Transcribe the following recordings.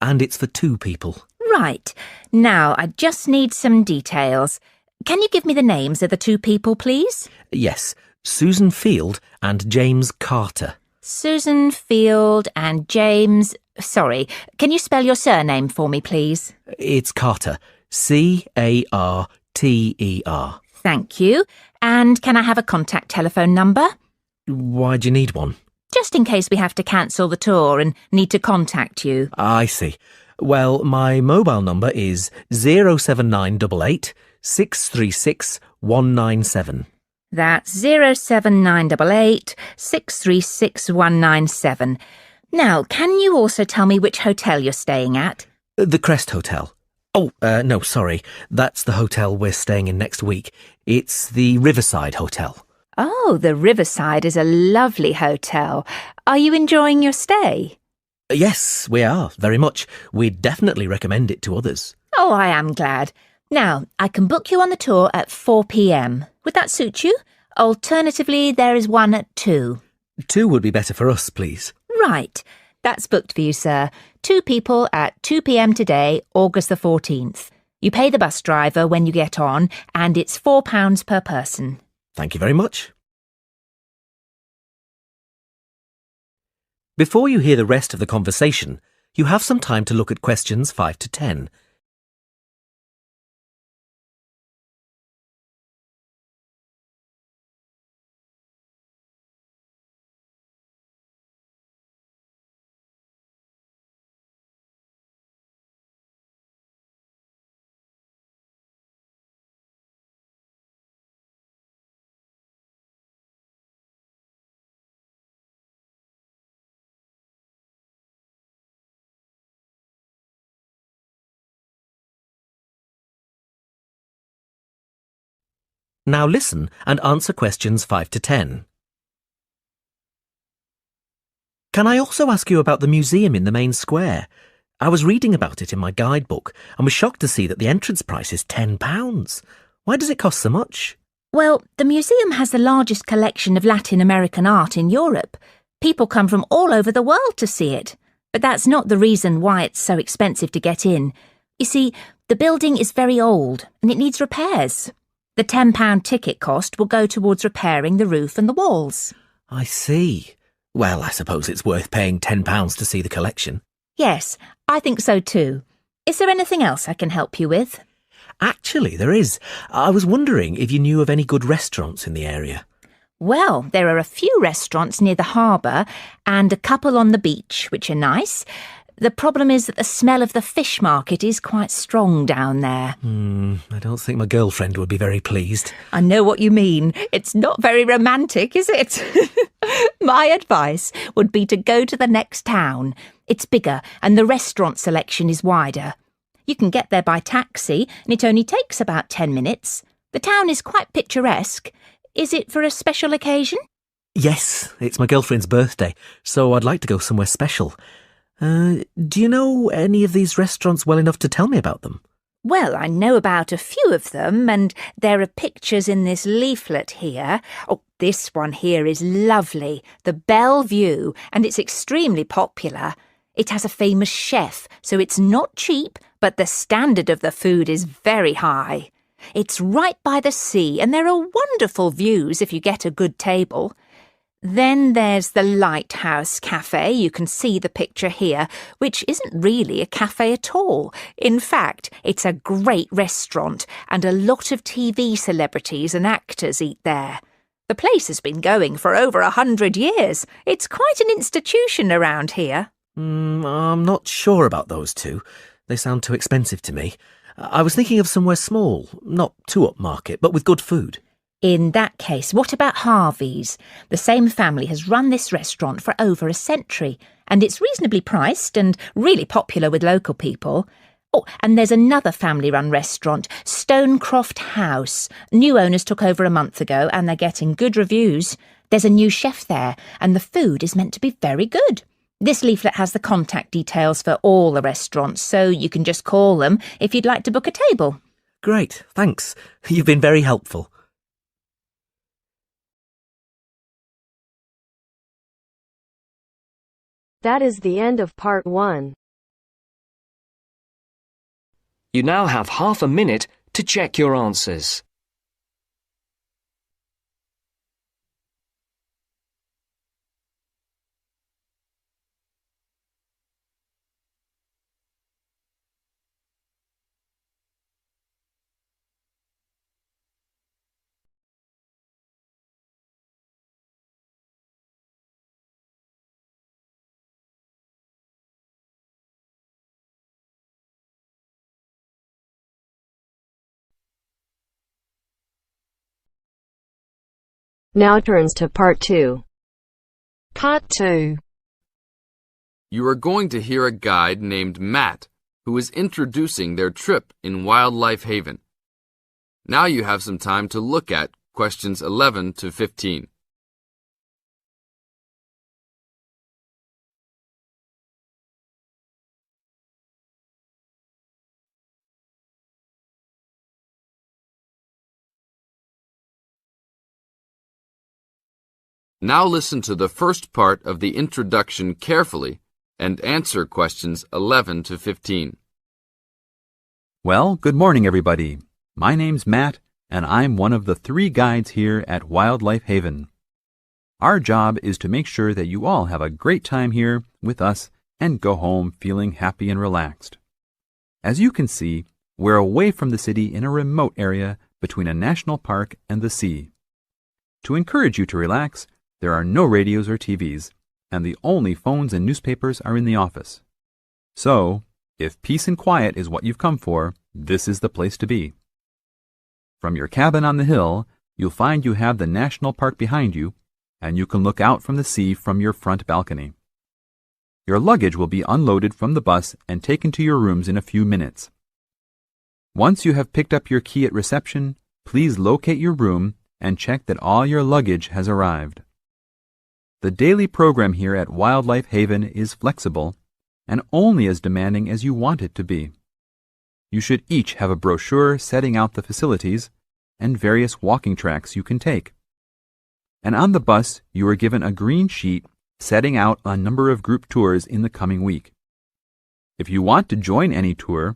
and it's for 2 people. Right. Now, I just need some details. Can you give me the names of the 2 people, please? Yes, Susan Field and James Carter. Susan Field and James... Sorry, can you spell your surname for me, please? It's Carter. Carter. Thank you. And can I have a contact telephone number? Why do you need one? Just in case we have to cancel the tour and need to contact you. I see. Well, my mobile number is 07988 636 197. That's 07988 636 197. Now, can you also tell me which hotel you're staying at? The Crest Hotel. Oh, no, sorry. That's the hotel we're staying in next week. It's the Riverside Hotel. Oh, the Riverside is a lovely hotel. Are you enjoying your stay? Yes, we are, very much. We'd definitely recommend it to others. Oh, I am glad. Now, I can book you on the tour at 4 p.m. Would that suit you? Alternatively, there is one at 2. 2 would be better for us, please. Right. That's booked for you, sir. 2 people at 2 p.m. today, August the 14th. You pay the bus driver when you get on, and it's £4 per person. Thank you very much. Before you hear the rest of the conversation, you have some time to look at questions 5 to 10. Now listen and answer questions 5 to 10. Can I also ask you about the museum in the main square? I was reading about it in my guidebook and was shocked to see that the entrance price is £10. Why does it cost so much? Well, the museum has the largest collection of Latin American art in Europe. People come from all over the world to see it. But that's not the reason why it's so expensive to get in. You see, the building is very old and it needs repairs. The £10 ticket cost will go towards repairing the roof and the walls. I see. Well, I suppose it's worth paying £10 to see the collection. Yes, I think so too. Is there anything else I can help you with? Actually, there is. I was wondering if you knew of any good restaurants in the area. Well, there are a few restaurants near the harbour and a couple on the beach, which are nice. The problem is that the smell of the fish market is quite strong down there. I don't think my girlfriend would be very pleased. I know what you mean. It's not very romantic, is it? My advice would be to go to the next town. It's bigger and the restaurant selection is wider. You can get there by taxi and it only takes about 10 minutes. The town is quite picturesque. Is it for a special occasion? Yes, it's my girlfriend's birthday, so I'd like to go somewhere special. Do you know any of these restaurants well enough to tell me about them? Well, I know about a few of them, and there are pictures in this leaflet here. Oh, this one here is lovely, the Bellevue, and it's extremely popular. It has a famous chef, so it's not cheap, but the standard of the food is very high. It's right by the sea, and there are wonderful views if you get a good table. Then there's the Lighthouse Cafe, you can see the picture here, which isn't really a cafe at all. In fact, it's a great restaurant and a lot of TV celebrities and actors eat there. The place has been going for over 100 years. It's quite an institution around here. I'm not sure about those two. They sound too expensive to me. I was thinking of somewhere small, not too upmarket, but with good food. In that case, what about Harvey's? The same family has run this restaurant for over a century, and it's reasonably priced and really popular with local people. Oh, and there's another family-run restaurant, Stonecroft House. New owners took over a month ago, and they're getting good reviews. There's a new chef there, and the food is meant to be very good. This leaflet has the contact details for all the restaurants, so you can just call them if you'd like to book a table. Great, thanks. You've been very helpful. That is the end of part 1. You now have half a minute to check your answers. Now turns to Part 2. Part 2. You are going to hear a guide named Matt who is introducing their trip in Wildlife Haven. Now you have some time to look at questions 11 to 15. Now listen to the first part of the introduction carefully and answer questions 11 to 15. Well, good morning, everybody. My name's Matt, and I'm one of the 3 guides here at Wildlife Haven. Our job is to make sure that you all have a great time here with us and go home feeling happy and relaxed. As you can see, we're away from the city in a remote area between a national park and the sea. To encourage you to relax, there are no radios or TVs, and the only phones and newspapers are in the office. So, if peace and quiet is what you've come for, this is the place to be. From your cabin on the hill, you'll find you have the national park behind you, and you can look out from the sea from your front balcony. Your luggage will be unloaded from the bus and taken to your rooms in a few minutes. Once you have picked up your key at reception, please locate your room and check that all your luggage has arrived. The daily program here at Wildlife Haven is flexible and only as demanding as you want it to be. You should each have a brochure setting out the facilities and various walking tracks you can take. And on the bus, you are given a green sheet setting out a number of group tours in the coming week. If you want to join any tour,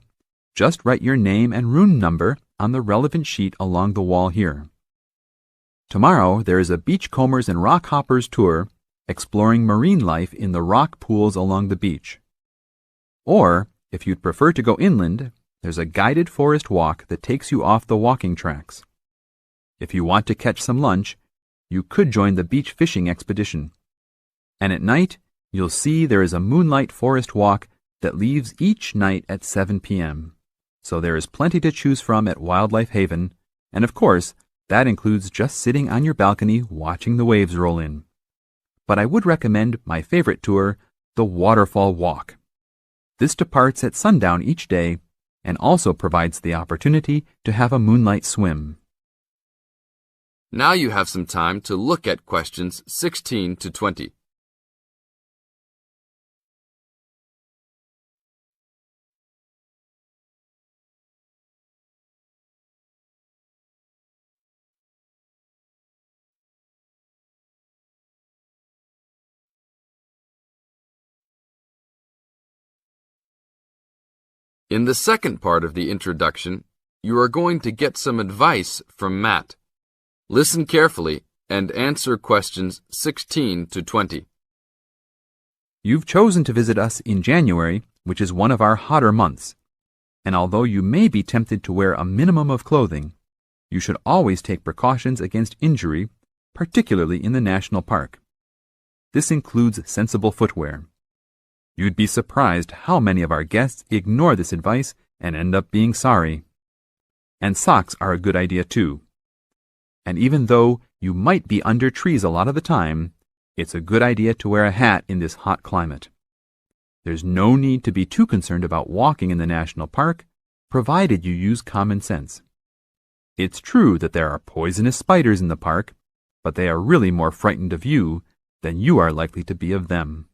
just write your name and room number on the relevant sheet along the wall here. Tomorrow, there is a Beachcombers and Rock Hoppers tour exploring marine life in the rock pools along the beach. Or, if you'd prefer to go inland, there's a guided forest walk that takes you off the walking tracks. If you want to catch some lunch, you could join the beach fishing expedition. And at night, you'll see there is a moonlight forest walk that leaves each night at 7 p.m. So there is plenty to choose from at Wildlife Haven, and of course, that includes just sitting on your balcony watching the waves roll in. But I would recommend my favorite tour, the Waterfall Walk. This departs at sundown each day and also provides the opportunity to have a moonlight swim. Now you have some time to look at questions 16 to 20. In the second part of the introduction, you are going to get some advice from Matt. Listen carefully and answer questions 16 to 20. You've chosen to visit us in January, which is one of our hotter months. And although you may be tempted to wear a minimum of clothing, you should always take precautions against injury, particularly in the national park. This includes sensible footwear. You'd be surprised how many of our guests ignore this advice and end up being sorry. And socks are a good idea too. And even though you might be under trees a lot of the time, it's a good idea to wear a hat in this hot climate. There's no need to be too concerned about walking in the national park, provided you use common sense. It's true that there are poisonous spiders in the park, but they are really more frightened of you than you are likely to be of them.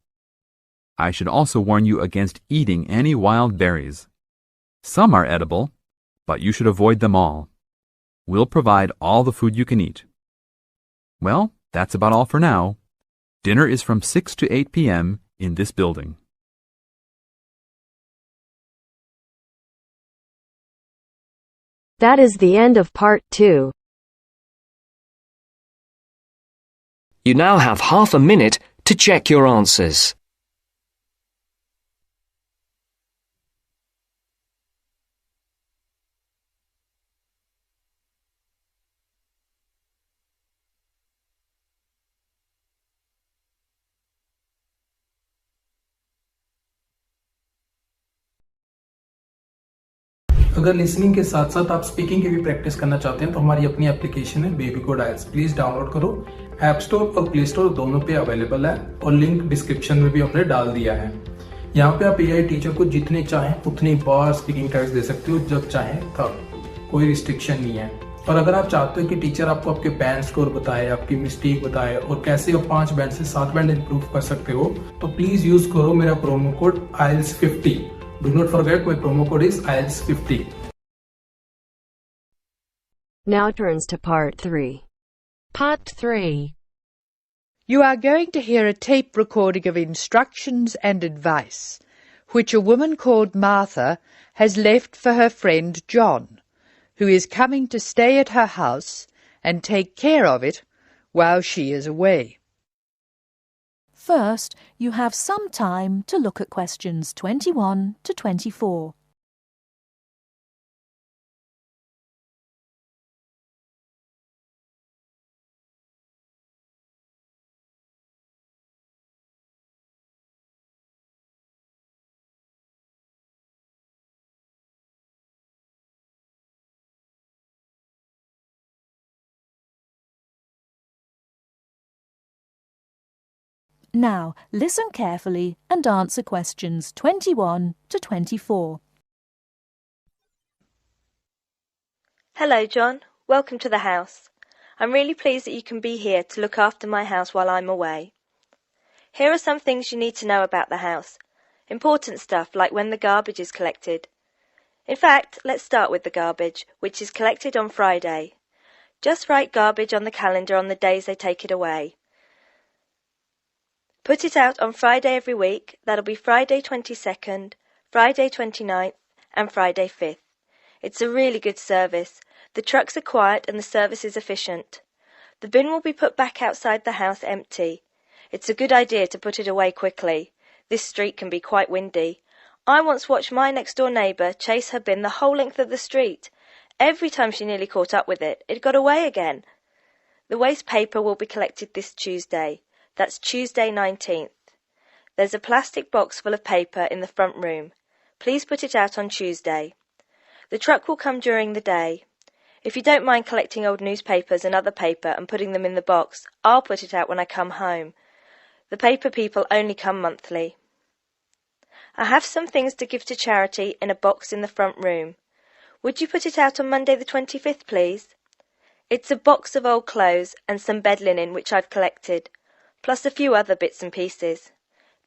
I should also warn you against eating any wild berries. Some are edible, but you should avoid them all. We'll provide all the food you can eat. Well, that's about all for now. Dinner is from 6 to 8 p.m. in this building. That is the end of part 2. You now have half a minute to check your answers. अगर listening के साथ साथ आप speaking की भी practice करना चाहते हैं तो हमारी अपनी एप्लीकेशन है बेबी कोड आइल्स, प्लीज डाउनलोड करो। ऐप स्टोर और प्ले स्टोर दोनों पे अवेलेबल है और लिंक डिस्क्रिप्शन में भी हमने डाल दिया है। यहाँ पे आप एआई टीचर को जितने चाहें उतनी बार स्पीकिंग टेस्ट दे सकते हो, जब चाहें तब, कोई रिस्ट्रिक्शन नहीं है। और अगर आप चाहते हो कि टीचर आपको आपके बैंड स्कोर बताए, आपकी मिस्टेक बताए और कैसे आप 5 बैंड से 7 बैंड इंप्रूव कर सकते हो, तो प्लीज यूज करो मेरा promo code ielts50। Do not forget, my promo code is ielts50. Now turns to part 3. Part 3. You are going to hear a tape recording of instructions and advice, which a woman called Martha has left for her friend John, who is coming to stay at her house and take care of it while she is away. First, you have some time to look at questions 21 to 24. Now, listen carefully and answer questions 21 to 24. Hello, John. Welcome to the house. I'm really pleased that you can be here to look after my house while I'm away. Here are some things you need to know about the house. Important stuff like when the garbage is collected. In fact, let's start with the garbage, which is collected on Friday. Just write garbage on the calendar on the days they take it away. Put it out on Friday every week. That'll be Friday 22nd, Friday 29th and Friday 5th. It's a really good service. The trucks are quiet and the service is efficient. The bin will be put back outside the house empty. It's a good idea to put it away quickly. This street can be quite windy. I once watched my next door neighbour chase her bin the whole length of the street. Every time she nearly caught up with it, it got away again. The waste paper will be collected this Tuesday. That's Tuesday 19th. There's a plastic box full of paper in the front room. Please put it out on Tuesday. The truck will come during the day. If you don't mind collecting old newspapers and other paper and putting them in the box, I'll put it out when I come home. The paper people only come monthly. I have some things to give to charity in a box in the front room. Would you put it out on Monday the 25th, please? It's a box of old clothes and some bed linen which I've collected, plus a few other bits and pieces.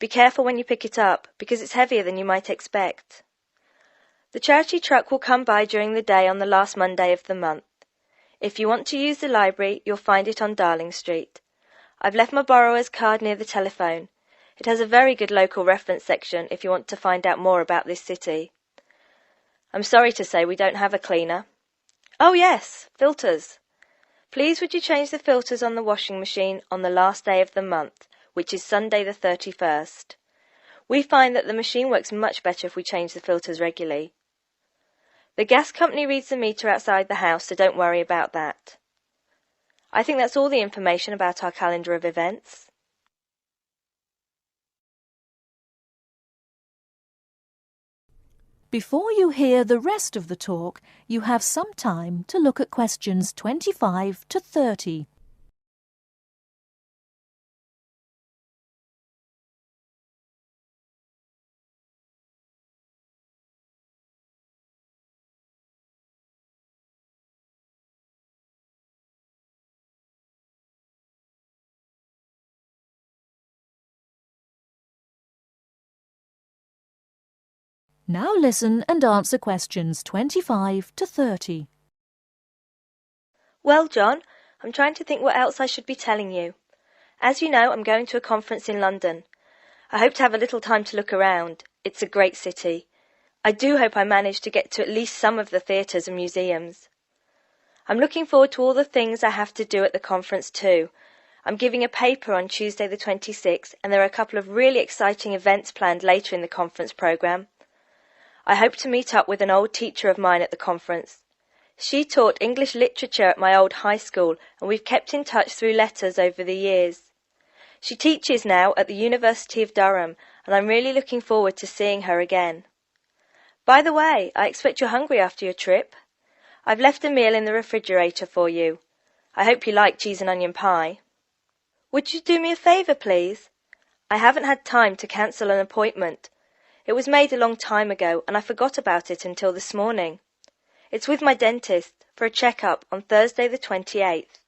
Be careful when you pick it up, because it's heavier than you might expect. The charity truck will come by during the day on the last Monday of the month. If you want to use the library, you'll find it on Darling Street. I've left my borrower's card near the telephone. It has a very good local reference section if you want to find out more about this city. I'm sorry to say we don't have a cleaner. Oh yes, filters. Please would you change the filters on the washing machine on the last day of the month, which is Sunday the 31st. We find that the machine works much better if we change the filters regularly. The gas company reads the meter outside the house, so don't worry about that. I think that's all the information about our calendar of events. Before you hear the rest of the talk, you have some time to look at questions 25 to 30. Now listen and answer questions 25 to 30. Well, John, I'm trying to think what else I should be telling you. As you know, I'm going to a conference in London. I hope to have a little time to look around. It's a great city. I do hope I manage to get to at least some of the theatres and museums. I'm looking forward to all the things I have to do at the conference too. I'm giving a paper on Tuesday the 26th, and there are a couple of really exciting events planned later in the conference programme. I hope to meet up with an old teacher of mine at the conference. She taught English literature at my old high school, and we've kept in touch through letters over the years. She teaches now at the University of Durham, and I'm really looking forward to seeing her again. By the way, I expect you're hungry after your trip. I've left a meal in the refrigerator for you. I hope you like cheese and onion pie. Would you do me a favour, please? I haven't had time to cancel an appointment. It was made a long time ago, and I forgot about it until this morning. It's with my dentist for a check-up on Thursday the 28th.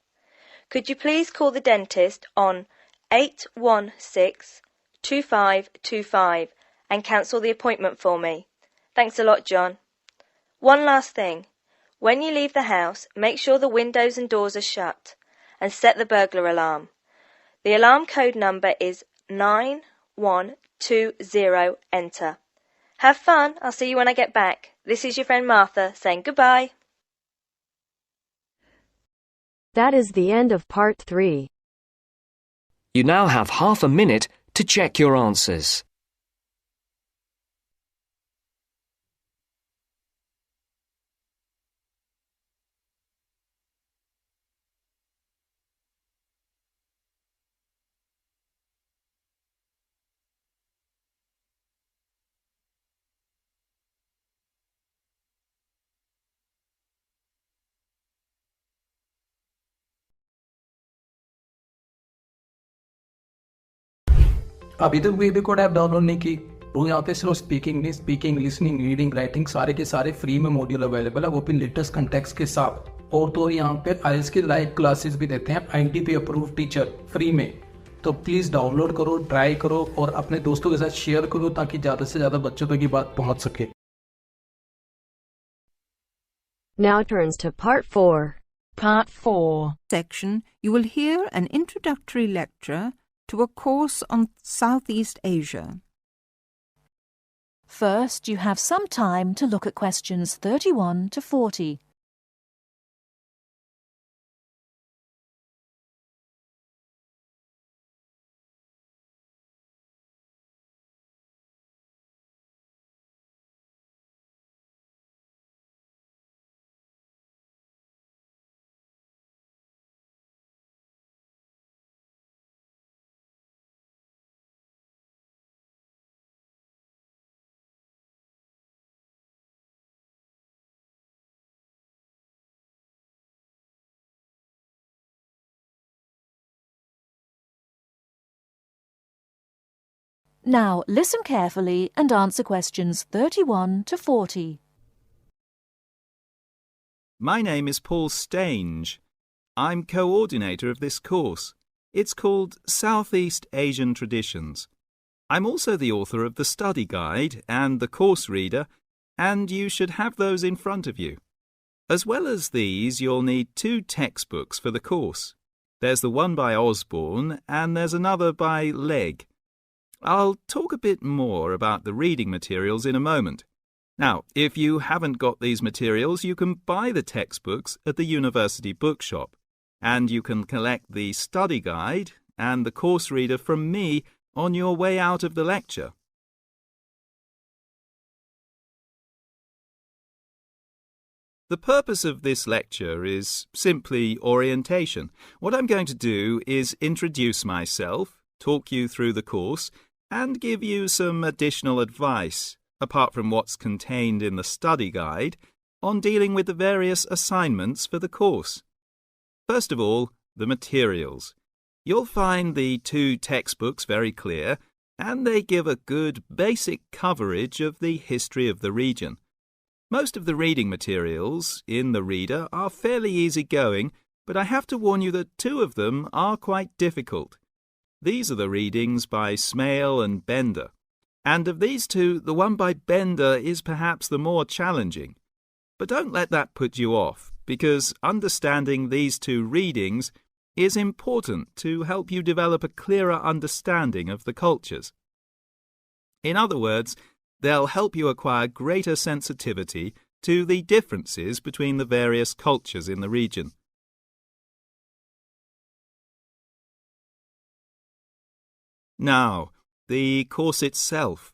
Could you please call the dentist on 816-2525 and cancel the appointment for me? Thanks a lot, John. One last thing. When you leave the house, make sure the windows and doors are shut and set the burglar alarm. The alarm code number is 9120, enter. Have fun. I'll see you when I get back. This is your friend Martha saying goodbye. That is the end of part 3. You now have half a minute to check your answers. अभी तक baby code app download नहीं की तो यहाँ पे सिर्फ speaking listening reading writing सारे के सारे फ्री में मॉड्यूल अवेलेबल है, वो भी लेटेस्ट कंटेक्स्ट के साथ। और तो यहाँ पे आईएलटीएस की लाइव क्लासेस भी देते हैं आईटीपी अप्रूव्ड टीचर फ्री में। तो प्लीज डाउनलोड करो, ट्राई करो और अपने दोस्तों के साथ शेयर करो ताकि ज्यादा से ज्यादा बच्चों तक ये बात पहुंच सके। Now turns to part 4. Part 4. Section, you will hear an introductory lecture to a course on Southeast Asia. First, you have some time to look at questions 31 to 40. Now, listen carefully and answer questions 31 to 40. My name is Paul Stange. I'm coordinator of this course. It's called Southeast Asian Traditions. I'm also the author of the study guide and the course reader, and you should have those in front of you. As well as these, you'll need 2 textbooks for the course. There's the one by Osborne and there's another by Legg. I'll talk a bit more about the reading materials in a moment. Now, if you haven't got these materials, you can buy the textbooks at the university bookshop, and you can collect the study guide and the course reader from me on your way out of the lecture. The purpose of this lecture is simply orientation. What I'm going to do is introduce myself, talk you through the course, and give you some additional advice, apart from what's contained in the study guide, on dealing with the various assignments for the course. First of all, the materials. You'll find the 2 textbooks very clear, and they give a good basic coverage of the history of the region. Most of the reading materials in the reader are fairly easy-going, but I have to warn you that 2 of them are quite difficult. These are the readings by Smale and Bender, and of these 2, the one by Bender is perhaps the more challenging. But don't let that put you off, because understanding these 2 readings is important to help you develop a clearer understanding of the cultures. In other words, They'll help you acquire greater sensitivity to the differences between the various cultures in the region. Now, the course itself.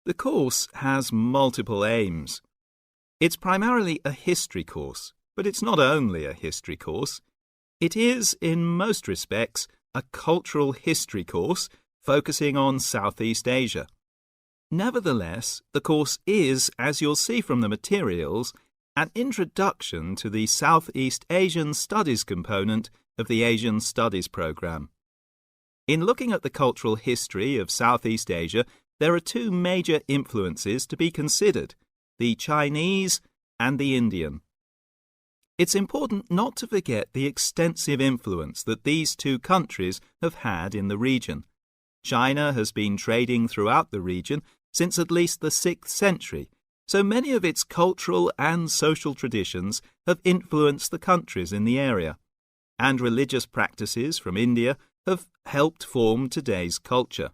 The course has multiple aims. It's primarily a history course, but it's not only a history course. It is, in most respects, a cultural history course focusing on Southeast Asia. Nevertheless, the course is, as you'll see from the materials, an introduction to the Southeast Asian Studies component of the Asian Studies program. In looking at the cultural history of Southeast Asia, there are two major influences to be considered, the Chinese and the Indian. It's important not to forget the extensive influence that these two countries have had in the region. China has been trading throughout the region since at least the 6th century, so many of its cultural and social traditions have influenced the countries in the area, and religious practices from India have helped form today's culture.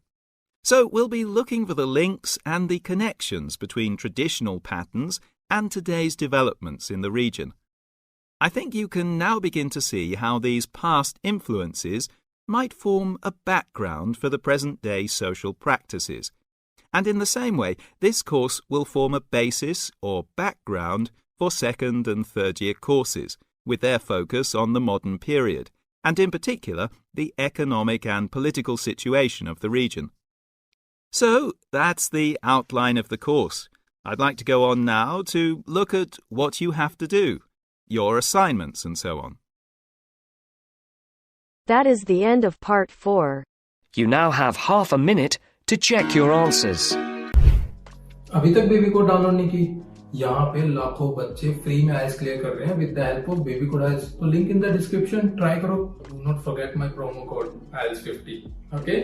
So we'll be looking for the links and the connections between traditional patterns and today's developments in the region. I think you can now begin to see how these past influences might form a background for the present-day social practices. And in the same way, this course will form a basis or background for second and third-year courses, with their focus on the modern period, and in particular, the economic and political situation of the region. So, that's the outline of the course. I'd like to go on now to look at what you have to do, your assignments and so on. That is the end of part 4. You now have half a minute to check your answers. अभी तक baby code download नहीं की? यहाँ पे लाखों बच्चे free में आइल्स clear कर रहे हैं with the help of baby code aisles. तो link in the description, try करो. Do not forget my promo code IELTS50. Okay.